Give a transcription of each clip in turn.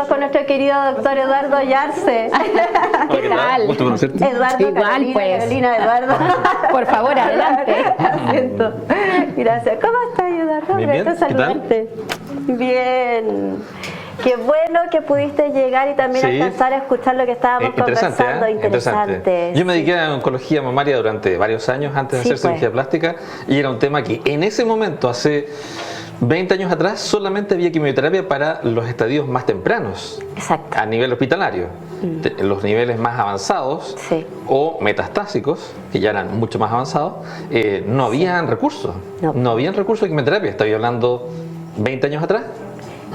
con nuestro querido doctor Eduardo Yarse. ¿Qué tal? Gusto conocerte. Eduardo, Igual, Carolina, pues. Carolina, Eduardo. Por favor, adelante. Asiento. Gracias. ¿Cómo estás, Eduardo? Bien, bien. Gusto ¿Qué tal? saludarte. Bien. Qué bueno que pudiste llegar y también Sí. alcanzar a escuchar lo que estábamos conversando. ¿eh? Interesante. Yo me dediqué a oncología mamaria durante varios años antes de Sí, hacer cirugía plástica y era un tema que en ese momento, hace 20 años atrás, solamente había quimioterapia para los estadios más tempranos. Exacto. A nivel hospitalario. Los niveles más avanzados Sí. o metastásicos, que ya eran mucho más avanzados, no habían recursos. No. No habían recursos de quimioterapia. Estoy hablando 20 años atrás.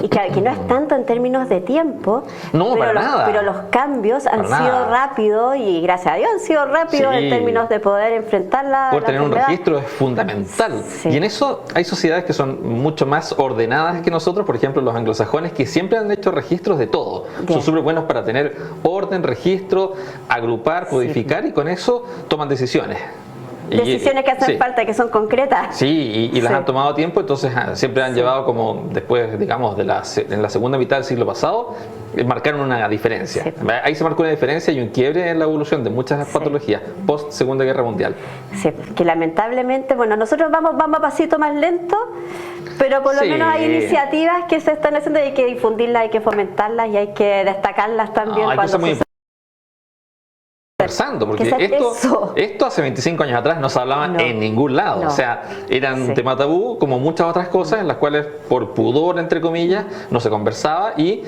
Y claro, que no es tanto en términos de tiempo, No, pero, para nada. pero los cambios han Para sido nada. rápidos y gracias a Dios han sido rápidos Sí. en términos de poder enfrentar Poder la tener un enfermedad. registro es fundamental. Sí. Y en eso hay sociedades que son mucho más ordenadas que nosotros, por ejemplo los anglosajones, que siempre han hecho registros de todo. Ya. Son súper buenos para tener orden, registro, agrupar, codificar y con eso toman decisiones. Decisiones que hacen sí. falta, que son concretas. Sí, y las Sí. han tomado a tiempo, entonces siempre han llevado como después, digamos, en la segunda mitad del siglo pasado, marcaron una diferencia. Sí. Ahí se marcó una diferencia y un quiebre en la evolución de muchas patologías post Segunda Guerra Mundial. Sí, que lamentablemente, bueno, nosotros vamos a pasito más lento, pero por lo Sí. menos hay iniciativas que se están haciendo y hay que difundirlas, hay que fomentarlas y hay que destacarlas también. Hay cosas muy suceden. conversando, porque Que sea eso. esto hace 25 años atrás no se hablaba No. en ningún lado, No. o sea, eran un Sí. tema tabú como muchas otras cosas en las cuales por pudor, entre comillas, no se conversaba y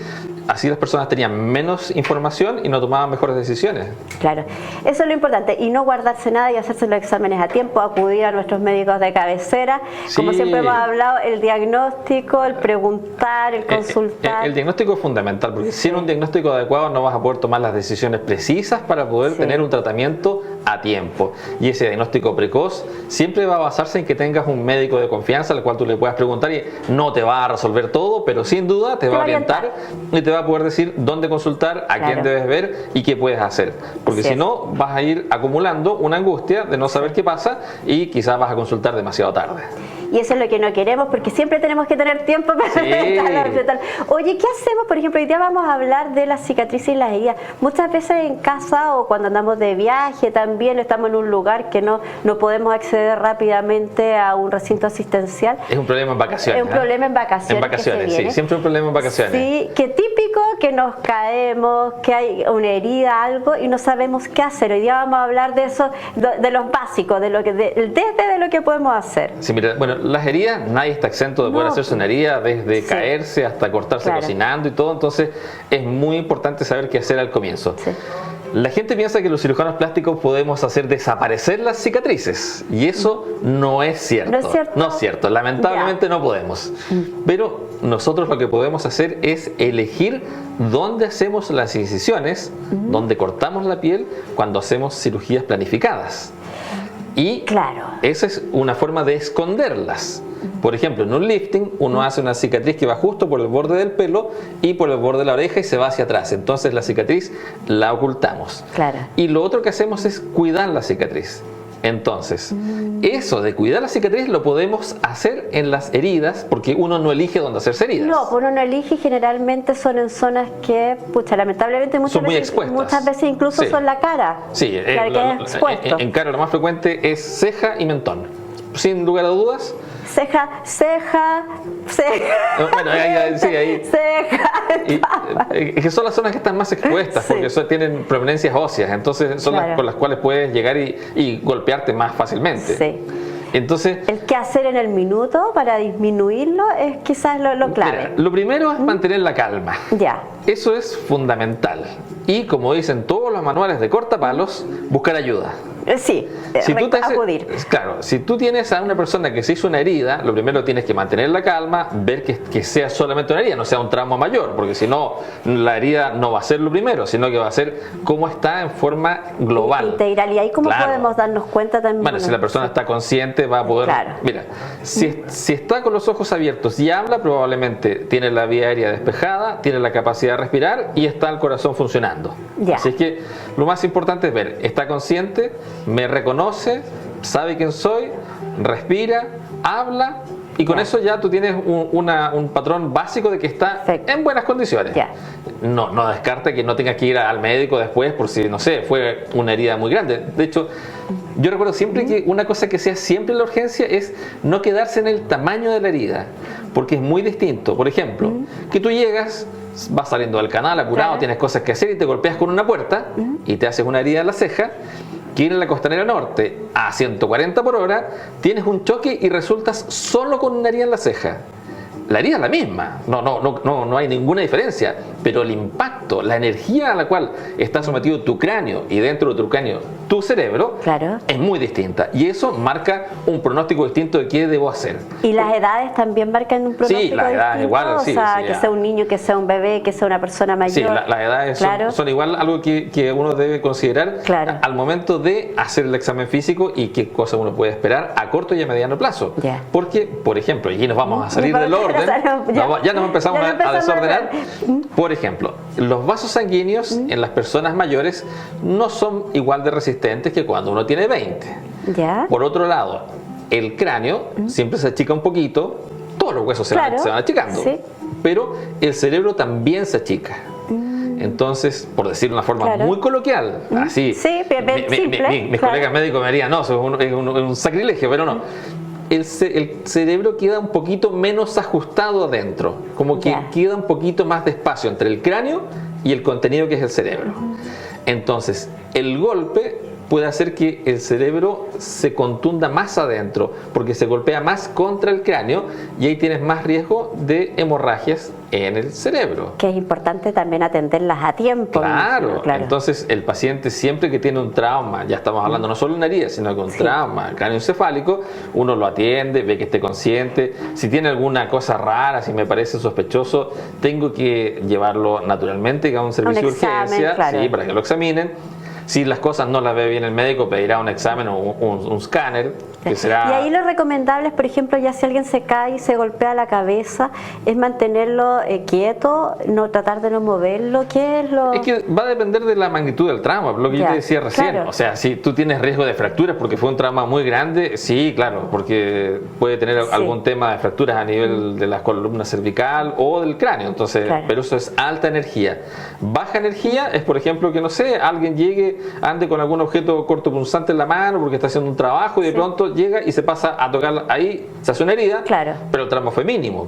así las personas tenían menos información y no tomaban mejores decisiones. Claro, eso es lo importante y no guardarse nada y hacerse los exámenes a tiempo, acudir a nuestros médicos de cabecera, como Sí. siempre hemos hablado, el diagnóstico, el preguntar, el consultar. El diagnóstico es fundamental porque sin un diagnóstico adecuado no vas a poder tomar las decisiones precisas para poder Sí. tener un tratamiento a tiempo. Y ese diagnóstico precoz siempre va a basarse en que tengas un médico de confianza al cual tú le puedas preguntar y no te va a resolver todo, pero sin duda te va a orientar y te va a poder decir dónde consultar, a quién Claro. debes ver y qué puedes hacer. Porque Así si es. no vas a ir acumulando una angustia de no saber qué pasa y quizás vas a consultar demasiado tarde. Y eso es lo que no queremos porque siempre tenemos que tener tiempo para Sí. enfrentar. Oye, ¿qué hacemos? Por ejemplo, hoy día vamos a hablar de las cicatrices y las heridas. Muchas veces en casa o cuando andamos de viaje también estamos en un lugar que no podemos acceder rápidamente a un recinto asistencial. Es un problema en vacaciones. Es un problema en vacaciones. En vacaciones, que se sí, viene. siempre un problema en vacaciones. Sí, que típico que nos caemos, que hay una herida, algo y no sabemos qué hacer. Hoy día vamos a hablar de eso, de los básicos, de lo que podemos hacer. Sí, mira, bueno, las heridas, nadie está exento de poder No. hacerse una herida, desde Sí. caerse hasta cortarse Claro. cocinando y todo, entonces es muy importante saber qué hacer al comienzo. Sí. La gente piensa que los cirujanos plásticos podemos hacer desaparecer las cicatrices y eso no es cierto. ¿No es cierto? No es cierto, lamentablemente no podemos. Pero nosotros lo que podemos hacer es elegir dónde hacemos las incisiones, dónde cortamos la piel cuando hacemos cirugías planificadas. Y Claro. esa es una forma de esconderlas. Por ejemplo, en un lifting uno hace una cicatriz que va justo por el borde del pelo y por el borde de la oreja y se va hacia atrás. Entonces la cicatriz la ocultamos. Claro. Y lo otro que hacemos es cuidar la cicatriz. Entonces, eso de cuidar la cicatriz lo podemos hacer en las heridas porque uno no elige dónde hacerse heridas. No, pues uno no elige y generalmente son en zonas que, pucha, lamentablemente Son muy expuestas. muchas veces incluso Sí. son la cara. Sí, que queda expuesto. en cara lo más frecuente es ceja y mentón. Sin lugar a dudas. Ceja. Bueno, sí, ahí. Ceja. Es que son las zonas que están más expuestas Sí. porque tienen prominencias óseas, entonces son Claro. las con las cuales puedes llegar y golpearte más fácilmente. Sí. Entonces, El qué hacer en el minuto para disminuirlo es quizás lo clave. mira, lo primero es mantener la calma. Ya. Eso es fundamental. Y como dicen todos los manuales de cortapalos, buscar ayuda. Sí, Si tú acudir. Claro, si tú tienes a una persona que se hizo una herida, lo primero tienes que mantener la calma, ver que sea solamente una herida, no sea un trauma mayor, porque si no, la herida no va a ser lo primero, sino que va a ser cómo está en forma global. Integral. ¿Y ahí cómo Claro. podemos darnos cuenta también? Bueno, si la persona está consciente va a poder... Claro. Mira, si está con los ojos abiertos y habla, probablemente tiene la vía aérea despejada, tiene la capacidad de respirar y está el corazón funcionando. Ya. Así es que lo más importante es ver, está consciente, me reconoce, sabe quién soy, respira, habla Y con eso ya tú tienes un patrón básico de que está Perfecto. en buenas condiciones. Ya. No descarta que no tengas que ir al médico después por si, no sé, fue una herida muy grande. De hecho, yo recuerdo siempre que una cosa que sea siempre en la urgencia es no quedarse en el tamaño de la herida, porque es muy distinto. Por ejemplo, que tú llegas, vas saliendo del canal apurado, Claro. tienes cosas que hacer y te golpeas con una puerta y te haces una herida en la ceja, que ir en la Costanera Norte a 140 por hora, tienes un choque y resultas solo con una herida en la ceja. La herida es la misma, no hay ninguna diferencia, pero el impacto, la energía a la cual está sometido tu cráneo y dentro de tu cráneo tu cerebro, Claro. es muy distinta y eso marca un pronóstico distinto de qué debo hacer. Y las edades también marcan un pronóstico las edades distinto, igual, o sí, sea, sí, que ya. sea un niño, que sea un bebé, que sea una persona mayor. Sí, las edades Claro. son igual algo que uno debe considerar Claro. al momento de hacer el examen físico y qué cosa uno puede esperar a corto y a mediano plazo. Ya. Porque, por ejemplo, y nos vamos a salir del orden, ya nos empezamos a desordenar. Por ejemplo, los vasos sanguíneos en las personas mayores no son igual de resistentes que cuando uno tiene 20. Ya. Por otro lado, el cráneo siempre se achica un poquito, todos los huesos se Claro, van achicando, sí. pero el cerebro también se achica. Entonces, por decirlo de una forma Claro. muy coloquial, así, Sí, bien simple, mis claro. colegas médicos me dirían, no, eso es un sacrilegio, pero no. El cerebro queda un poquito menos ajustado adentro, como que Ya. queda un poquito más de espacio entre el cráneo y el contenido que es el cerebro. Entonces, el golpe puede hacer que el cerebro se contunda más adentro, porque se golpea más contra el cráneo y ahí tienes más riesgo de hemorragias en el cerebro. Que es importante también atenderlas a tiempo. me Claro, imagino, claro. entonces el paciente siempre que tiene un trauma, ya estamos hablando no solo de una herida, sino que un Sí. trauma cráneoencefálico, uno lo atiende, ve que esté consciente, si tiene alguna cosa rara, si me parece sospechoso, tengo que llevarlo naturalmente a un servicio de examen, urgencia, claro. sí, para que lo examinen. Si las cosas no las ve bien el médico, pedirá un examen o un escáner, que será... Y ahí lo recomendable es, por ejemplo, ya si alguien se cae y se golpea la cabeza, es mantenerlo quieto, no tratar de no moverlo. ¿Qué es lo...? Es que va a depender de la magnitud del trauma, lo que yo Ya, te decía recién. claro. O sea, si tú tienes riesgo de fracturas porque fue un trauma muy grande, sí, claro, porque puede tener Sí. algún tema de fracturas a nivel de la columna cervical o del cráneo. Entonces, Claro. pero eso es alta energía. Baja energía es, por ejemplo, que no sé, alguien llegue, ande con algún objeto cortopunzante en la mano porque está haciendo un trabajo y de Sí. pronto llega y se pasa a tocar ahí, se hace una herida, Claro. pero el trauma fue mínimo.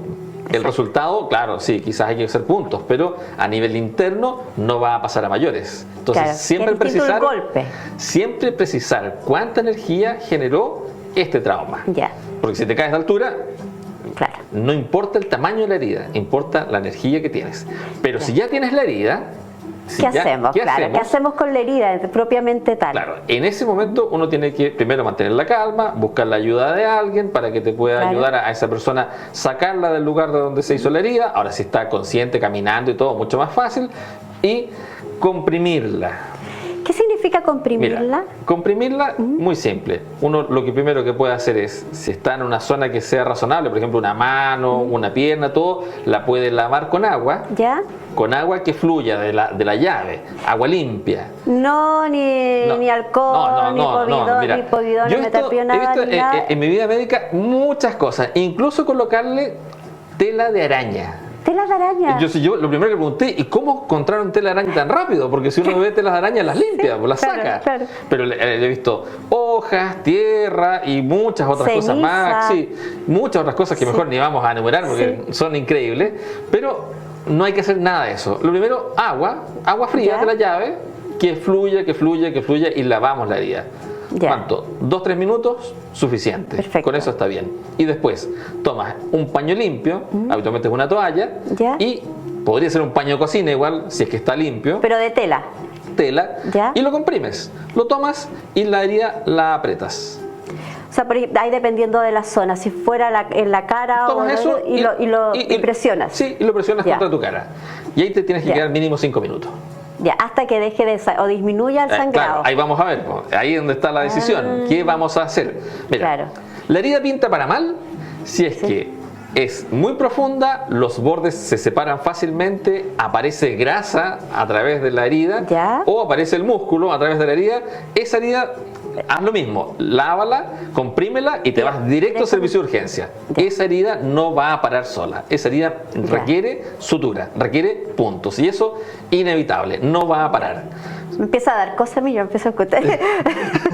El resultado, claro, sí, quizás hay que hacer puntos, pero a nivel interno no va a pasar a mayores. Entonces, Claro, siempre es distinto el precisar, golpe. siempre precisar cuánta energía generó este trauma. Ya, Porque si te caes de altura, claro. no importa el tamaño de la herida, importa la energía que tienes. Pero si ya tienes la herida, si ¿Qué ya- hacemos? ¿qué Claro, ¿qué hacemos con la herida propiamente tal? Claro, en ese momento uno tiene que primero mantener la calma, buscar la ayuda de alguien para que te pueda Claro. ayudar a esa persona, sacarla del lugar de donde se hizo la herida. Ahora si está consciente, caminando y todo, mucho más fácil. Y comprimirla. ¿Qué significa comprimirla? Mira, comprimirla, muy simple. Uno lo que primero que puede hacer es, si está en una zona que sea razonable, por ejemplo una mano, una pierna, todo, la puede lavar con agua que fluya de la llave, agua limpia. No, ni alcohol, mira, ni povidón, yo ni he metapionada, visto ni nada. en mi vida médica muchas cosas, incluso colocarle tela de araña. Telas de araña. Yo lo primero que pregunté, ¿y cómo encontraron tela de araña tan rápido? Porque si uno ve telas de araña, las limpia, pues las claro, saca. claro. Pero le he visto hojas, tierra y muchas otras cosas Ceniza. más. Sí, muchas otras cosas que mejor ni vamos a enumerar porque son increíbles. Pero no hay que hacer nada de eso. Lo primero, agua fría Ya. de la llave, que fluya y lavamos la herida. Ya. ¿Cuánto? 2-3 minutos, suficiente. Perfecto. Con eso está bien. Y después tomas un paño limpio, habitualmente es una toalla, Ya. y podría ser un paño de cocina igual, si es que está limpio, Pero de tela. tela, Ya. y lo comprimes. Lo tomas y la herida la apretas. O sea, ahí dependiendo de la zona, si fuera en la cara Tomas o eso y presionas. Sí, y lo presionas Ya. contra tu cara. Y ahí te tienes que Ya. quedar mínimo 5 minutos. Ya, hasta que deje o disminuya el sangrado. Claro, ahí vamos a ver, ahí es donde está la decisión. ¿Qué vamos a hacer? Mira, Claro. la herida pinta para mal si es que es muy profunda, los bordes se separan fácilmente, aparece grasa a través de la herida Ya. o aparece el músculo a través de la herida. Esa herida haz lo mismo, lávala, comprímela y te vas directo al servicio de urgencia. Ya. Esa herida no va a parar sola. Esa herida requiere sutura, requiere puntos. Y eso, inevitable, no va a parar. Me empieza a dar cosas a mí, yo empiezo a escuchar.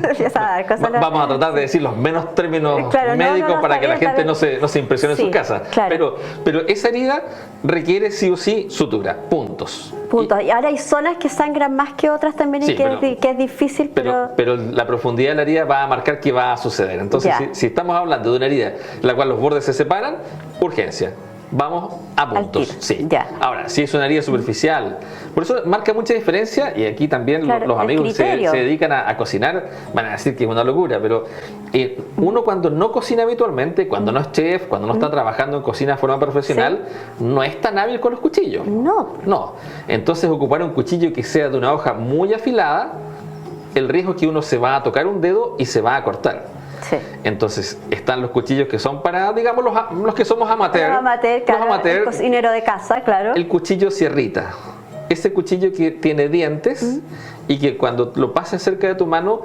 Empieza a dar cosas. Vamos a tratar de decir los menos términos Claro, médicos para que la está gente bien. no se impresione en Sí, su casa. claro. Pero esa herida requiere sí o sí sutura, puntos. Puntos. Y ahora hay zonas que sangran más que otras también, Sí, y que, pero- que es difícil, Pero la profundidad de la herida va a marcar qué va a suceder. Entonces, Ya. si estamos hablando de una herida en la cual los bordes se separan, urgencia. Vamos a puntos. tiro. Sí. Ya. Ahora, si es una herida superficial, por eso marca mucha diferencia. Y aquí también Claro, los el amigos que se criterio. dedican a cocinar van a decir que es una locura. Pero uno, cuando no cocina habitualmente, cuando no es chef, cuando no está trabajando en cocina de forma profesional, no es tan hábil con los cuchillos. No. No. Entonces, ocupar un cuchillo que sea de una hoja muy afilada, el riesgo es que uno se va a tocar un dedo y se va a cortar. Sí. Entonces, están los cuchillos que son para, digamos, los que somos amateur. Los amateur, claro, Los amateur, el cocinero de casa, claro. el cuchillo sierrita. Ese cuchillo que tiene dientes y que cuando lo pases cerca de tu mano,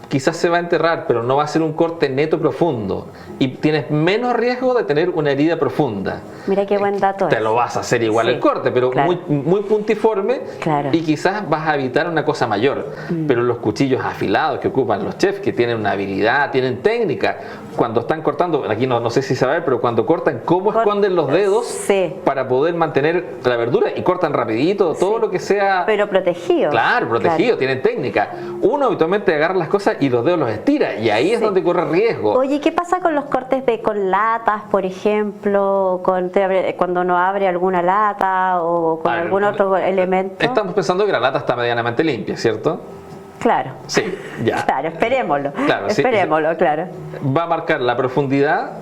quizás se va a enterrar, pero no va a ser un corte neto profundo. Y tienes menos riesgo de tener una herida profunda. Mira qué buen dato Te es. lo vas a hacer igual Sí, el corte, pero claro. muy puntiforme, Claro. y quizás vas a evitar una cosa mayor. Pero los cuchillos afilados que ocupan los chefs, que tienen una habilidad, tienen técnica, cuando están cortando, aquí no sé si saber, pero cuando cortan, cómo esconden los dedos Sí. para poder mantener la verdura, y cortan rapidito, todo Sí. lo que sea. Pero protegido. Claro, protegido, tienen técnica. Uno habitualmente agarra las cosas y los dedos los estira, y ahí es Sí. donde corre riesgo. Oye, ¿qué pasa con los cortes con latas, por ejemplo, cuando uno abre alguna lata o con A ver, algún otro elemento? Estamos pensando que la lata está medianamente limpia, ¿cierto? Claro. Sí, ya. Claro, esperémoslo. Claro, sí. Esperémoslo, claro. Va a marcar la profundidad,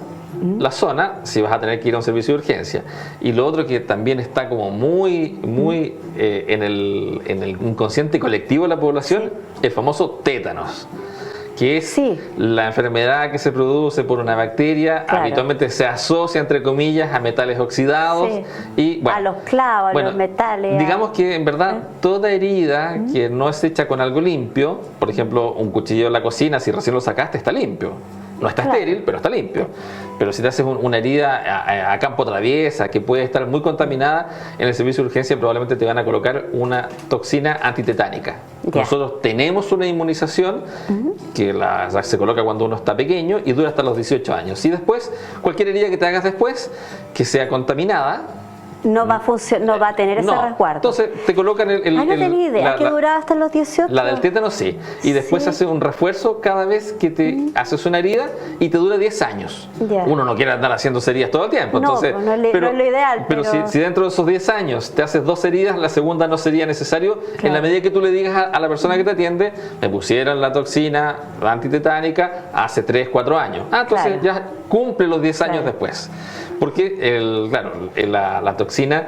la zona, si vas a tener que ir a un servicio de urgencia. Y lo otro que también está como muy en el inconsciente colectivo de la población, el famoso tétanos, que es Sí. la enfermedad que se produce por una bacteria. Claro. Habitualmente se asocia, entre comillas, a metales oxidados. Sí. Y, bueno, A los clavos, a bueno, los metales. digamos que en verdad toda herida que no es hecha con algo limpio, por ejemplo, un cuchillo en la cocina, si recién lo sacaste, está limpio. No está Claro. estéril, pero está limpio. Pero si te haces una herida a campo traviesa, que puede estar muy contaminada, en el servicio de urgencia probablemente te van a colocar una toxina antitetánica. Ya. Nosotros tenemos una inmunización que se coloca cuando uno está pequeño y dura hasta los 18 años. Y después, cualquier herida que te hagas después, que sea contaminada, No va a tener ese no. resguardo. Entonces te colocan no tenía idea, que duraba hasta los 18. la del tétano sí. Y después Sí. hace un refuerzo cada vez que te haces una herida y te dura 10 años. Ya. Uno no quiere andar haciendo heridas todo el tiempo. No, Entonces, no es lo ideal, Pero si dentro de esos 10 años te haces 2 heridas, la segunda no sería necesario. En Claro. la medida que tú le digas a la persona que te atiende, me pusieron la toxina la antitetánica hace 3, 4 años. Entonces Claro. ya cumple los 10 años Claro. después. Porque la toxina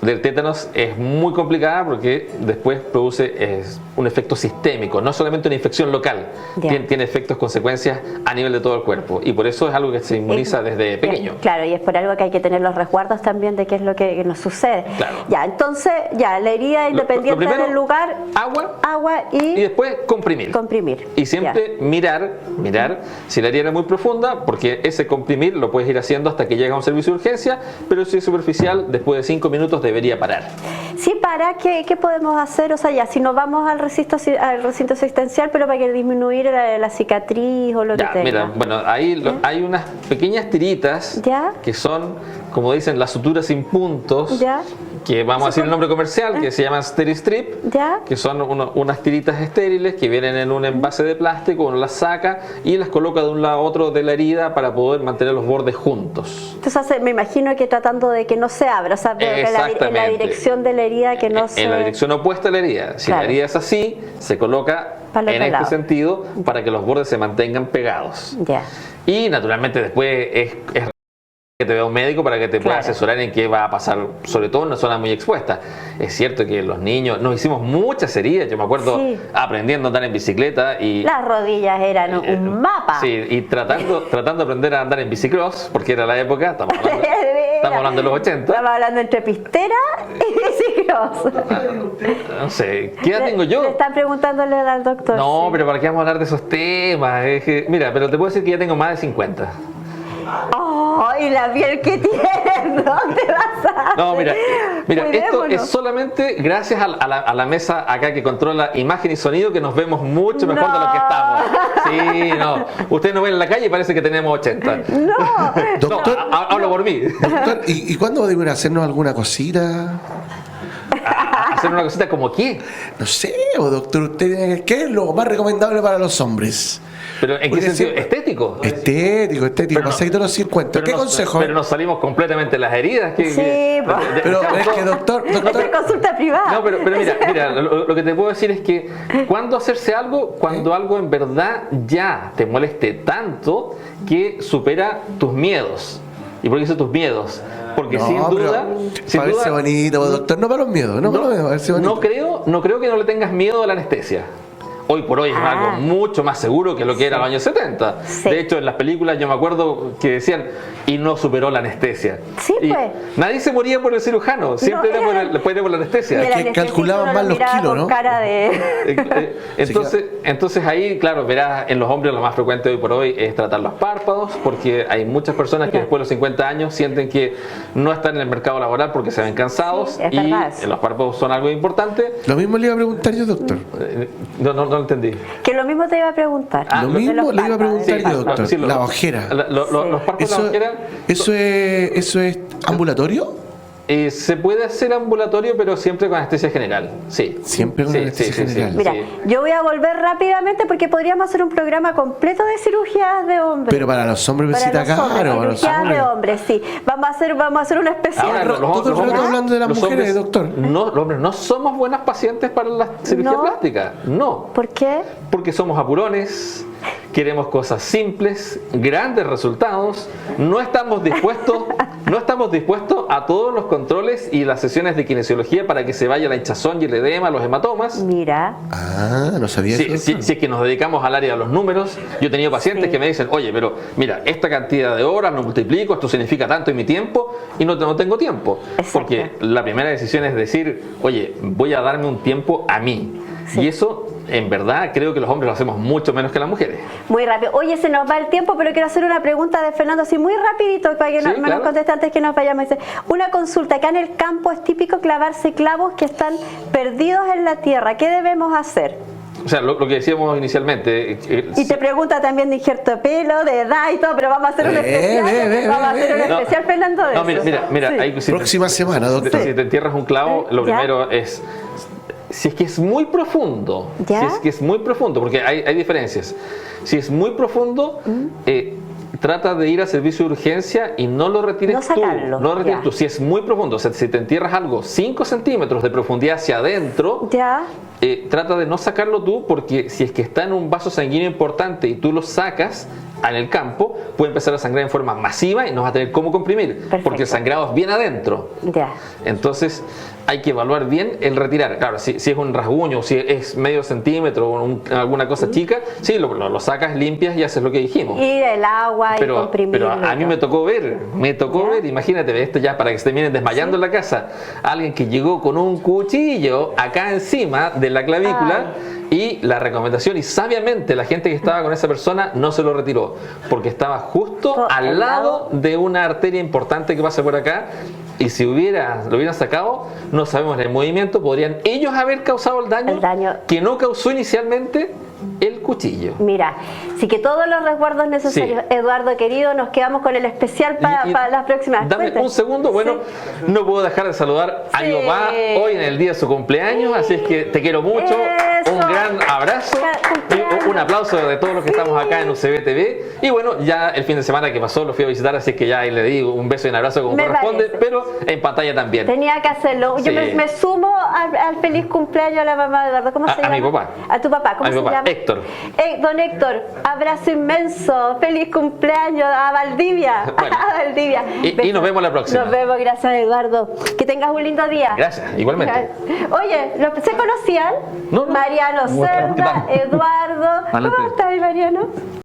del tétanos es muy complicada porque después produce un efecto sistémico, no solamente una infección local, Ya. tiene efectos, consecuencias a nivel de todo el cuerpo, y por eso es algo que se inmuniza desde pequeño. Claro, y es por algo que hay que tener los resguardos también de qué es lo que nos sucede. Claro. Ya, entonces, ya, la herida independiente primero, del lugar, agua y y después comprimir. comprimir. Y siempre mirar si la herida era muy profunda, porque ese comprimir lo puedes ir haciendo hasta que llega a un servicio de urgencia, pero si es superficial, después de 5 minutos debería parar. Sí, ¿qué podemos hacer? O sea, ya, si nos vamos al recinto asistencial, pero para que disminuir la cicatriz o lo Ya, que tenga. mira, bueno, ahí hay unas pequeñas tiritas Ya. que son, como dicen, las suturas sin puntos, Ya. que vamos a decir el nombre comercial, que se llaman Steri-Strip, Ya. que son unas tiritas estériles que vienen en un envase de plástico, uno las saca y las coloca de un lado a otro de la herida para poder mantener los bordes juntos. Entonces me imagino que tratando de que no se abra, o sea, veo que en la Exactamente. dirección de la herida que no se... En la dirección opuesta a la herida. Si Claro. la herida es así, se coloca Para el en otro este lado. que te vea un médico para que te pueda Claro. asesorar en qué va a pasar, sobre todo en una zona muy expuesta. Es cierto que los niños, nos hicimos muchas heridas, yo me acuerdo Sí. aprendiendo a andar en bicicleta y... Las rodillas eran un mapa. Sí, y tratando de aprender a andar en bicicross, porque era la época, estamos hablando de los 80. Estamos hablando entre pistera y bicicross. No sé, ¿qué edad tengo yo? Le están preguntándole al doctor. No, sí. pero ¿para qué vamos a hablar de esos temas? Es que, mira, pero te puedo decir que ya tengo más de 50. ¡Ay, la piel que tienes! ¿Dónde vas a...? No, mira, esto Cuidémonos. es solamente gracias a la mesa acá que controla imagen y sonido que nos vemos mucho mejor de lo que estamos. Sí, no. Ustedes nos ven en la calle y parece que tenemos 80. No, Doctor, No, hablo por mí. doctor, ¿y cuándo va a venir a hacernos alguna cosita? Hacer una cosita como qué. No sé, o doctor, ¿usted qué es lo más recomendable para los hombres? Pero ¿en qué Porque sentido? siempre- ¿Estético? Estético, Pero no- pasadito los 50. ¿Qué consejo? Pero nos salimos completamente de las heridas. Sí, pues. Pero es que, doctor, esta es consulta privada. No, pero mira, lo que te puedo decir es que cuando hacerse algo, cuando algo en verdad ya te moleste tanto que supera tus miedos. ¿Y por qué dice tus miedos? Porque sin duda, para verse bonito, doctor, no para los miedos, no para los miedos, para verse bonito. no creo que no le tengas miedo a la anestesia. Hoy por hoy es algo mucho más seguro que lo que era en los años 70. Sí. De hecho, en las películas yo me acuerdo que decían, y no superó la anestesia. Sí, Y pues. nadie se moría por el cirujano, siempre No, era por la anestesia. Mira, que el anestesista calculaban uno mal lo los miraba kilos, con ¿no? cara de... Entonces ahí, claro, verás, en los hombres lo más frecuente hoy por hoy es tratar los párpados, porque hay muchas personas que Mira. después de los 50 años sienten que no están en el mercado laboral porque se ven cansados Sí, es y verdad eso. los párpados son algo importante. Lo mismo le iba a preguntar yo, doctor. No lo entendí. Que lo mismo te iba a preguntar. Ah, Lo de mismo los le iba a párpados. preguntar yo, doctor. sí, La ojera. Los párpados de la ojera ¿Eso es ambulatorio? se puede hacer ambulatorio, pero siempre con anestesia general. Sí. Siempre con Sí, anestesia sí, sí, general. sí. Mira, yo voy a volver rápidamente porque podríamos hacer un programa completo de cirugías de hombres. Pero para los hombres Para besita los hombres, caro, para los cirugías de hombres. hombres, sí. Vamos a hacer un especial. Ahora, Doctor, pero está hablando de las los mujeres, hombres- doctor. No, los hombres no somos buenas pacientes para la cirugía No. plástica. No. ¿Por qué? Porque somos apurones, queremos cosas simples, grandes resultados, no estamos dispuestos a todos los controles y las sesiones de kinesiología para que se vaya la hinchazón y el edema, los hematomas. Mira, Ah, no sabía eso. Si es que nos dedicamos al área de los números, yo he tenido pacientes Sí. que me dicen, oye, pero mira, esta cantidad de horas lo multiplico, esto significa tanto en mi tiempo y no tengo tiempo. Exacto. Porque la primera decisión es decir, oye, voy a darme un tiempo a mí. Sí. Y eso, en verdad, creo que los hombres lo hacemos mucho menos que las mujeres. muy rápido. Oye, se nos va el tiempo, pero quiero hacer una pregunta de Fernando, así muy rapidito, para que Sí, me nos claro. conteste antes que nos vayamos. Dice, una consulta, acá en el campo es típico clavarse clavos que están perdidos en la tierra. ¿Qué debemos hacer? O sea, lo que decíamos inicialmente. Y te pregunta también de injerto de pelo, de edad y todo, pero vamos a hacer un especial. Vamos a hacer un No. especial, Fernando, de No, eso. mira, Sí. hay- si te- Próxima semana, doctor. Si te entierras un clavo, lo ¿Ya? primero es, si es que es muy profundo, ¿Ya? si es que es muy profundo, porque hay diferencias. Si es muy profundo, trata de ir a servicio de urgencia y no lo retires No tú. sacarlo, No lo retires ya. tú. Si es muy profundo, o sea, si te entierras algo 5 centímetros de profundidad hacia adentro, Ya, trata de no sacarlo tú, porque si es que está en un vaso sanguíneo importante y tú lo sacas en el campo, puede empezar a sangrar en forma masiva y no vas a tener cómo comprimir, Perfecto. porque el sangrado es bien adentro. ya. Entonces hay que evaluar bien el retirar. Claro, si es un rasguño, si es medio centímetro o alguna cosa chica, sí, lo sacas, limpias y haces lo que dijimos. Y el agua y Pero comprimirlo. a mí y me todo. tocó ¿Ya? ver, imagínate, esto ya para que se terminen desmayando en la casa, alguien que llegó con un cuchillo acá encima de la clavícula y la recomendación, y sabiamente la gente que estaba con esa persona no se lo retiró, porque estaba justo al lado de una arteria importante que pasa por acá, y si lo hubieran sacado, no sabemos en el movimiento, podrían ellos haber causado el daño, que no causó inicialmente el cuchillo. Mira, sí que todos los resguardos necesarios, Sí. Eduardo querido, nos quedamos con el especial para Y las próximas. Dame Cuente. un segundo, bueno, no puedo dejar de saludar a mi Sí. mamá hoy en el día de su cumpleaños, así es que te quiero mucho. Eso. Un gran abrazo y un aplauso de todos los que estamos acá en UCB TV. Y bueno, ya el fin de semana que pasó lo fui a visitar, así que ya ahí le di un beso y un abrazo como Me corresponde, parece. pero en pantalla también. Tenía que hacerlo. Yo Sí. me sumo al feliz cumpleaños a la mamá de Eduardo. ¿Cómo se llama? A mi papá. A tu papá. ¿Cómo A mi se papá, llama? Héctor. Don Héctor, abrazo inmenso. Feliz cumpleaños a Valdivia. Bueno. A Valdivia. Y nos vemos la próxima. Nos vemos, gracias Eduardo. Que tengas un lindo día. Gracias, igualmente. Oye, ¿se conocían? No, no. Mariano ¿Cómo estás? Cerda, ¿Qué tal? Eduardo. Adelante. ¿Cómo estás, Mariano?